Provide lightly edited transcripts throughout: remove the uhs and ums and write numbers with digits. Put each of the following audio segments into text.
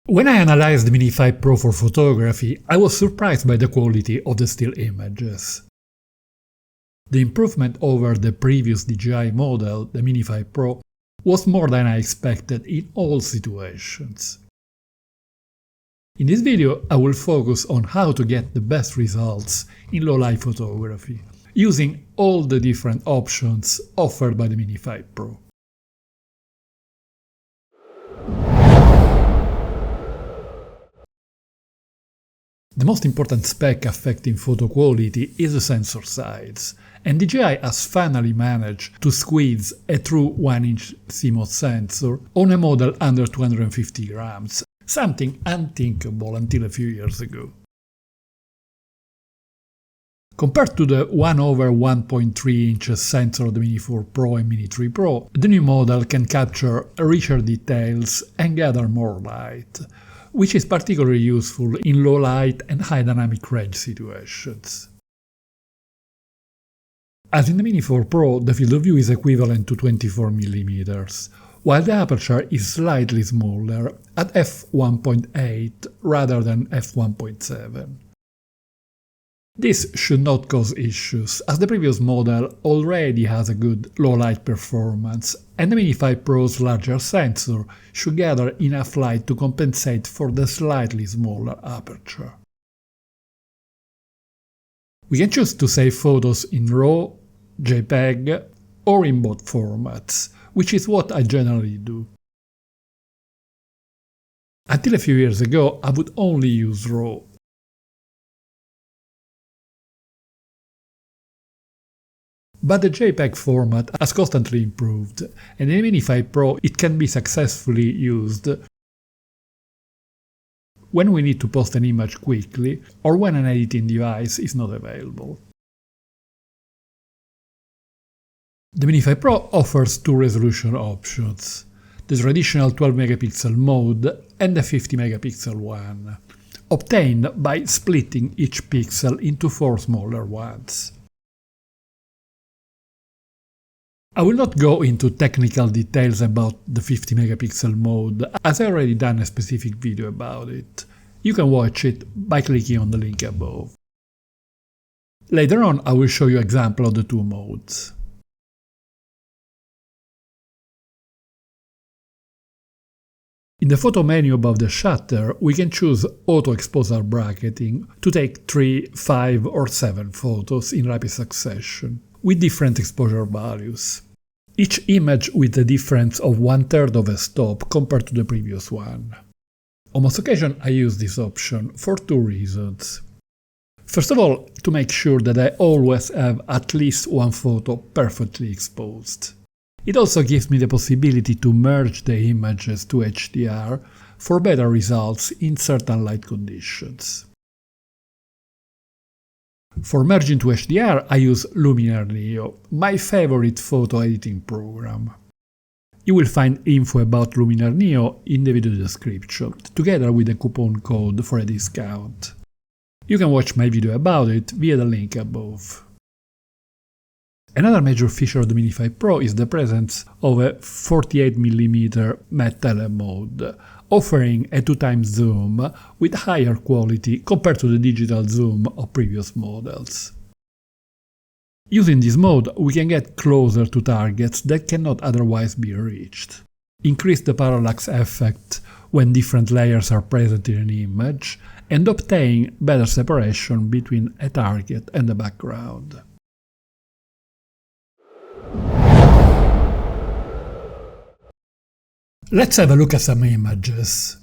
When I analyzed the Mini 5 Pro for photography, I was surprised by the quality of the still images. The improvement over the previous DJI model, the Mini 5 Pro, was more than I expected in all situations. In this video, I will focus on how to get the best results in low-light photography, using all the different options offered by the Mini 5 Pro. The most important spec affecting photo quality is the sensor size, and DJI has finally managed to squeeze a true 1-inch CMOS sensor on a model under 250 grams, something unthinkable until a few years ago. Compared to the 1/1.3 inches sensor of the Mini 4 Pro and Mini 3 Pro, the new model can capture richer details and gather more light, which is particularly useful in low light and high dynamic range situations. As in the Mini 4 Pro, the field of view is equivalent to 24 mm, while the aperture is slightly smaller at f1.8 rather than f1.7. This should not cause issues, as the previous model already has a good low-light performance, and the Mini 5 Pro's larger sensor should gather enough light to compensate for the slightly smaller aperture. We can choose to save photos in RAW, JPEG, or in both formats, which is what I generally do. Until a few years ago, I would only use RAW. But the JPEG format has constantly improved, and in the Mini 5 Pro it can be successfully used when we need to post an image quickly or when an editing device is not available. The Mini 5 Pro offers two resolution options, the traditional 12 megapixel mode and the 50 megapixel one, obtained by splitting each pixel into 4 smaller ones. I will not go into technical details about the 50 megapixel mode, as I already done a specific video about it. You can watch it by clicking on the link above. Later on I will show you an example of the two modes. In the photo menu above the shutter, we can choose auto exposure bracketing to take 3, 5 or 7 photos in rapid succession, with different exposure values. Each image with a difference of 1/3 of a stop compared to the previous one. On most occasions I use this option for two reasons. First of all, to make sure that I always have at least one photo perfectly exposed. It also gives me the possibility to merge the images to HDR for better results in certain light conditions. For merging to HDR, I use Luminar Neo, my favorite photo editing program. You will find info about Luminar Neo in the video description, together with a coupon code for a discount. You can watch my video about it via the link above. Another major feature of the Mini 5 Pro is the presence of a 48mm matte Tele Mode, offering a 2x zoom with higher quality compared to the digital zoom of previous models. Using this mode, we can get closer to targets that cannot otherwise be reached, increase the parallax effect when different layers are present in an image, and obtain better separation between a target and the background. Let's have a look at some images.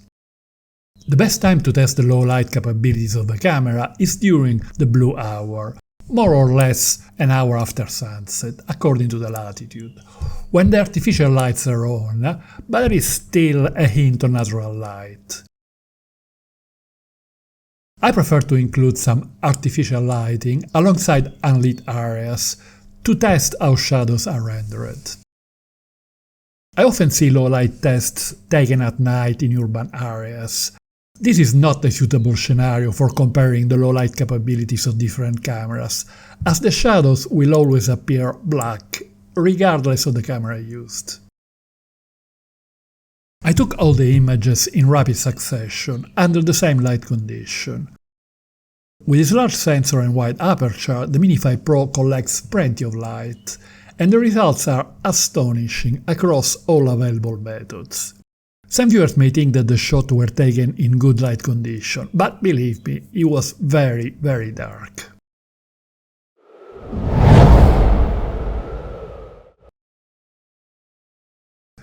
The best time to test the low light capabilities of the camera is during the blue hour, more or less an hour after sunset, according to the latitude, when the artificial lights are on, but there is still a hint of natural light. I prefer to include some artificial lighting alongside unlit areas to test how shadows are rendered. I often see low-light tests taken at night in urban areas. This is not a suitable scenario for comparing the low-light capabilities of different cameras, as the shadows will always appear black, regardless of the camera used. I took all the images in rapid succession, under the same light condition. With its large sensor and wide aperture, the Mini 5 Pro collects plenty of light, and the results are astonishing across all available methods. Some viewers may think that the shots were taken in good light condition, but believe me, it was very, very dark.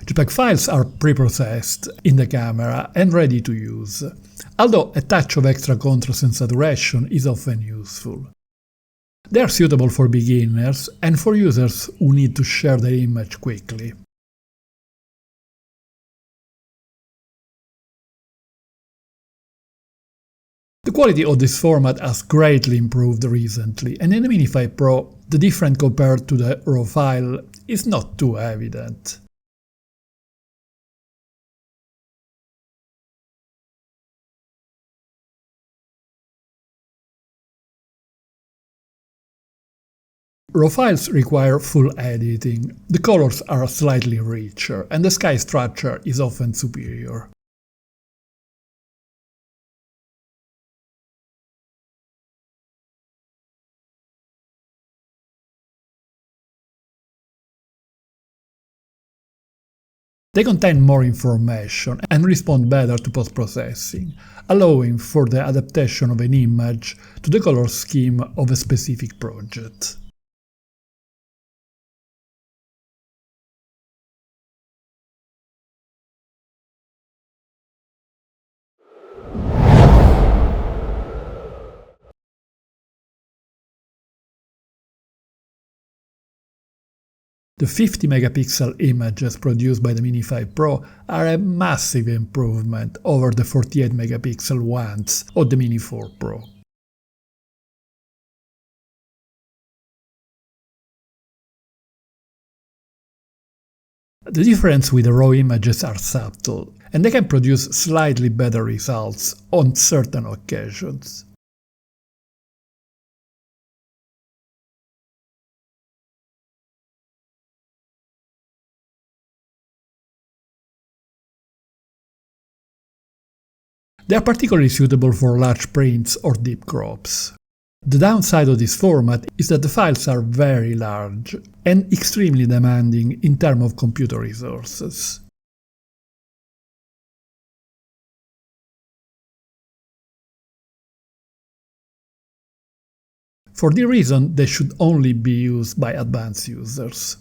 JPEG files are preprocessed in the camera and ready to use, although a touch of extra contrast and saturation is often useful. They are suitable for beginners and for users who need to share their image quickly. The quality of this format has greatly improved recently, and in the Mini 5 Pro, the difference compared to the RAW file is not too evident. RAW files require full editing, the colors are slightly richer, and the sky structure is often superior. They contain more information and respond better to post-processing, allowing for the adaptation of an image to the color scheme of a specific project. The 50 megapixel images produced by the Mini 5 Pro are a massive improvement over the 48 megapixel ones of the Mini 4 Pro. The difference with the RAW images are subtle, and they can produce slightly better results on certain occasions. They are particularly suitable for large prints or deep crops. The downside of this format is that the files are very large and extremely demanding in terms of computer resources. For this reason, they should only be used by advanced users.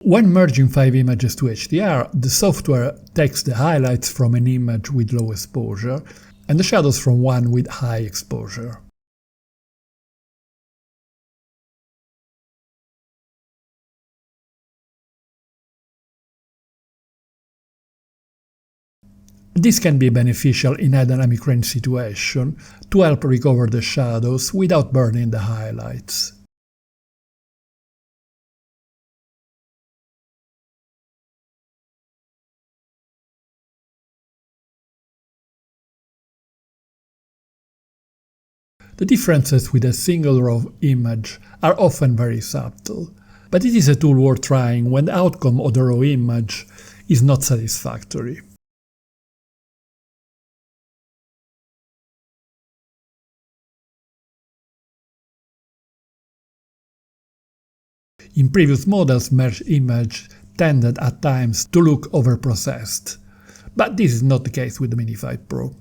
When merging 5 images to HDR, the software takes the highlights from an image with low exposure and the shadows from one with high exposure. This can be beneficial in a dynamic range situation to help recover the shadows without burning the highlights. The differences with a single RAW image are often very subtle, but it is a tool worth trying when the outcome of the RAW image is not satisfactory. In previous models, merged images tended at times to look overprocessed, but this is not the case with the Mini 5 Pro.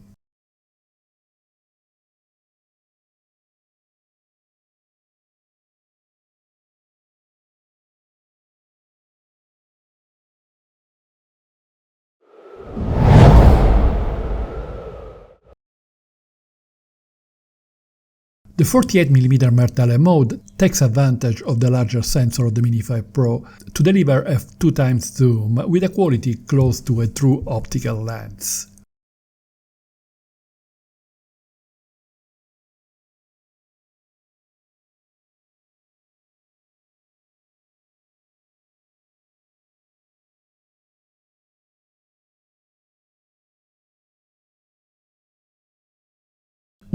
The 48mm Tele Mode takes advantage of the larger sensor of the Mini 5 Pro to deliver a 2x zoom with a quality close to a true optical lens.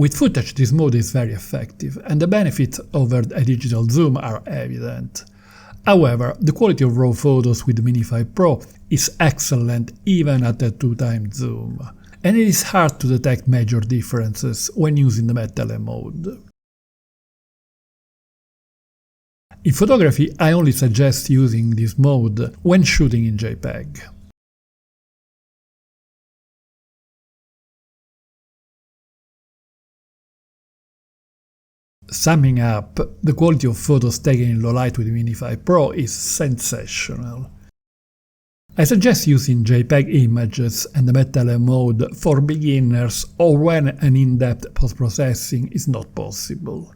With footage, this mode is very effective, and the benefits over a digital zoom are evident. However, the quality of raw photos with the Mini 5 Pro is excellent even at a 2x zoom, and it is hard to detect major differences when using the Tele Mode. In photography, I only suggest using this mode when shooting in JPEG. Summing up, the quality of photos taken in low light with the Mini 5 Pro is sensational. I suggest using JPEG images and the Tele Mode for beginners or when an in-depth post-processing is not possible.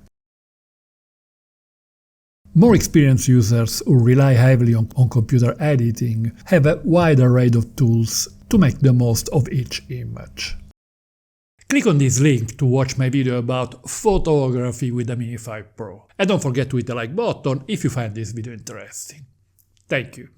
More experienced users who rely heavily on computer editing have a wide array of tools to make the most of each image. Click on this link to watch my video about photography with the Mini 5 Pro. And don't forget to hit the like button if you find this video interesting. Thank you.